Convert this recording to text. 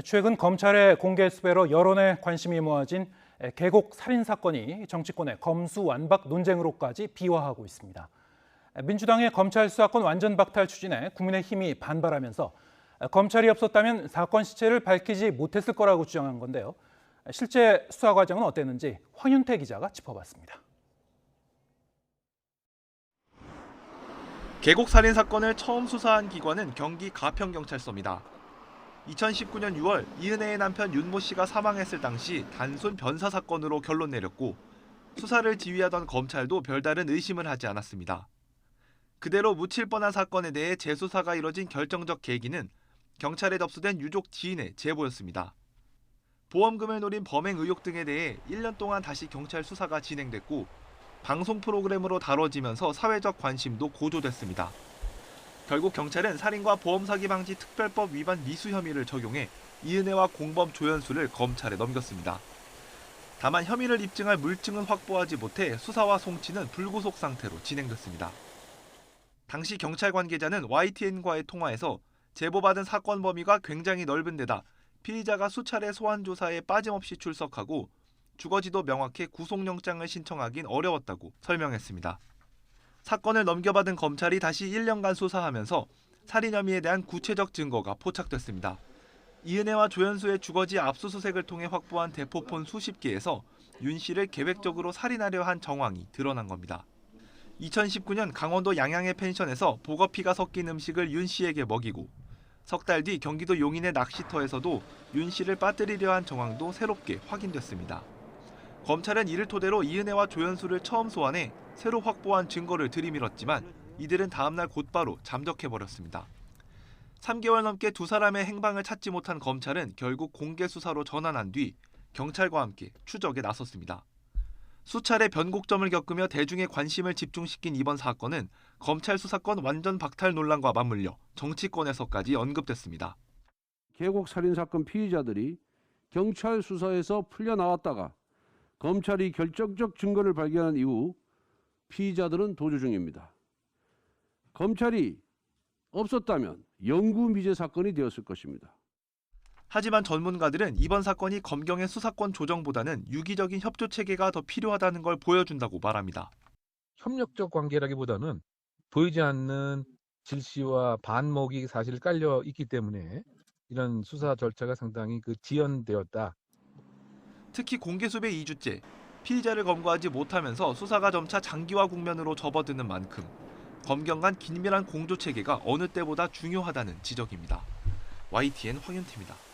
최근 검찰의 공개 수배로 여론의 관심이 모아진 계곡 살인 사건이 정치권의 검수완박 논쟁으로까지 비화하고 있습니다. 민주당의 검찰 수사권 완전 박탈 추진에 국민의힘이 반발하면서 검찰이 없었다면 사건 시체를 밝히지 못했을 거라고 주장한 건데요. 실제 수사 과정은 어땠는지 황윤태 기자가 짚어봤습니다. 계곡 살인 사건을 처음 수사한 기관은 경기 가평경찰서입니다. 2019년 6월 이은혜의 남편 윤모 씨가 사망했을 당시 단순 변사 사건으로 결론 내렸고 수사를 지휘하던 검찰도 별다른 의심을 하지 않았습니다. 그대로 묻힐 뻔한 사건에 대해 재수사가 이뤄진 결정적 계기는 경찰에 접수된 유족 지인의 제보였습니다. 보험금을 노린 범행 의혹 등에 대해 1년 동안 다시 경찰 수사가 진행됐고 방송 프로그램으로 다뤄지면서 사회적 관심도 고조됐습니다. 결국 경찰은 살인과 보험 사기 방지 특별법 위반 미수 혐의를 적용해 이은혜와 공범 조연수를 검찰에 넘겼습니다. 다만 혐의를 입증할 물증은 확보하지 못해 수사와 송치는 불구속 상태로 진행됐습니다. 당시 경찰 관계자는 YTN과의 통화에서 제보받은 사건 범위가 굉장히 넓은 데다 피의자가 수차례 소환 조사에 빠짐없이 출석하고 주거지도 명확해 구속영장을 신청하긴 어려웠다고 설명했습니다. 사건을 넘겨받은 검찰이 다시 1년간 수사하면서 살인 혐의에 대한 구체적 증거가 포착됐습니다. 이은혜와 조연수의 주거지 압수수색을 통해 확보한 대포폰 수십 개에서 윤 씨를 계획적으로 살인하려 한 정황이 드러난 겁니다. 2019년 강원도 양양의 펜션에서 보거피가 섞인 음식을 윤 씨에게 먹이고 석 달 뒤 경기도 용인의 낚시터에서도 윤 씨를 빠뜨리려 한 정황도 새롭게 확인됐습니다. 검찰은 이를 토대로 이은혜와 조연수를 처음 소환해 새로 확보한 증거를 들이밀었지만 이들은 다음날 곧바로 잠적해버렸습니다. 3개월 넘게 두 사람의 행방을 찾지 못한 검찰은 결국 공개 수사로 전환한 뒤 경찰과 함께 추적에 나섰습니다. 수차례 변곡점을 겪으며 대중의 관심을 집중시킨 이번 사건은 검찰 수사권 완전 박탈 논란과 맞물려 정치권에서까지 언급됐습니다. 계곡 살인 사건 피의자들이 경찰 수사에서 풀려나왔다가 검찰이 결정적 증거를 발견한 이후 피의자들은 도주 중입니다. 검찰이 없었다면 영구 미제 사건이 되었을 것입니다. 하지만 전문가들은 이번 사건이 검경의 수사권 조정보다는 유기적인 협조 체계가 더 필요하다는 걸 보여준다고 말합니다. 협력적 관계라기보다는 보이지 않는 질시와 반목이 사실 깔려 있기 때문에 이런 수사 절차가 상당히 지연되었다. 특히 공개수배 2주째, 피의자를 검거하지 못하면서 수사가 점차 장기화 국면으로 접어드는 만큼 검경 간 긴밀한 공조 체계가 어느 때보다 중요하다는 지적입니다. YTN 황윤태입니다.